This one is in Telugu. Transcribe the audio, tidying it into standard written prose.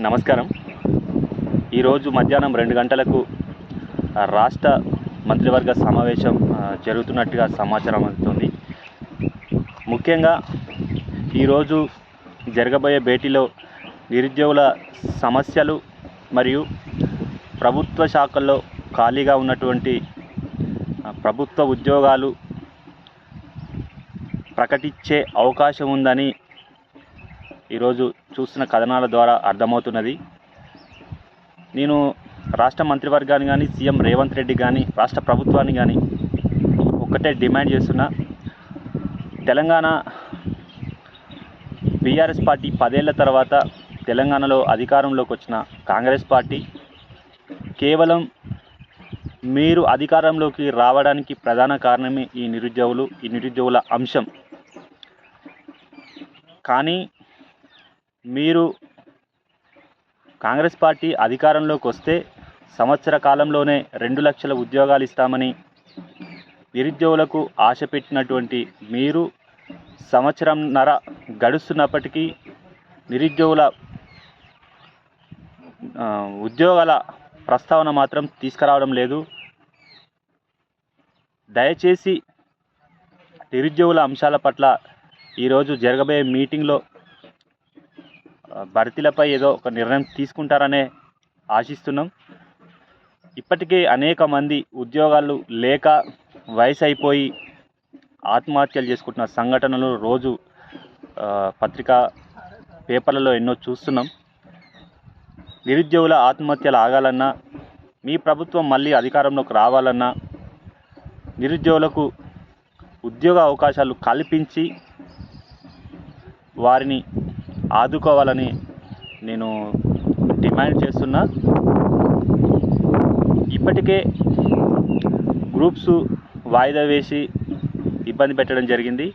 నమస్కారం. ఈరోజు మధ్యాహ్నం 2 గంటలకు రాష్ట్ర మంత్రివర్గ సమావేశం జరుగుతున్నట్టుగా సమాచారం అందుతుంది. ముఖ్యంగా ఈరోజు జరగబోయే భేటీలో నిరుద్యోగుల సమస్యలు మరియు ప్రభుత్వ శాఖల్లో ఖాళీగా ఉన్నటువంటి ప్రభుత్వ ఉద్యోగాలు ప్రకటించే అవకాశం ఉందని ఈరోజు చూస్తున్న కథనాల ద్వారా అర్థమవుతున్నది. నేను రాష్ట్ర మంత్రివర్గాన్ని కానీ, సీఎం రేవంత్ రెడ్డి కానీ, రాష్ట్ర ప్రభుత్వాన్ని కానీ ఒక్కటే డిమాండ్ చేస్తున్నా. తెలంగాణ బీఆర్ఎస్ పార్టీ 10 ఏళ్ల తర్వాత తెలంగాణలో అధికారంలోకి వచ్చిన కాంగ్రెస్ పార్టీ కేవలం మీరు అధికారంలోకి రావడానికి ప్రధాన కారణమే ఈ నిరుద్యోగుల అంశం. కానీ మీరు కాంగ్రెస్ పార్టీ అధికారంలోకి వస్తే సంవత్సర కాలంలోనే 2 లక్షల ఉద్యోగాలు ఇస్తామని నిరుద్యోగులకు ఆశ పెట్టినటువంటి మీరు సంవత్సరంన్నర గడుస్తున్నప్పటికీ నిరుద్యోగుల ఉద్యోగాల ప్రస్తావన మాత్రం తీసుకురావడం లేదు. దయచేసి నిరుద్యోగుల అంశాల పట్ల ఈరోజు జరగబోయే మీటింగ్లో భర్తీలపై ఏదో ఒక నిర్ణయం తీసుకుంటారనే ఆశిస్తున్నాం. ఇప్పటికే అనేక మంది ఉద్యోగాలు లేక వయసు అయిపోయి ఆత్మహత్యలు చేసుకుంటున్న సంఘటనలు రోజు పత్రికా పేపర్లలో ఎన్నో చూస్తున్నాం. నిరుద్యోగుల ఆత్మహత్యలు ఆగాలన్నా, మీ ప్రభుత్వం మళ్ళీ అధికారంలోకి రావాలన్నా, నిరుద్యోగులకు ఉద్యోగ అవకాశాలు కల్పించి వారిని ఆదుకోవాలని నేను డిమాండ్ చేస్తున్నా. ఇప్పటికే గ్రూప్స్ వాయిదా వేసి ఇబ్బంది పెట్టడం జరిగింది.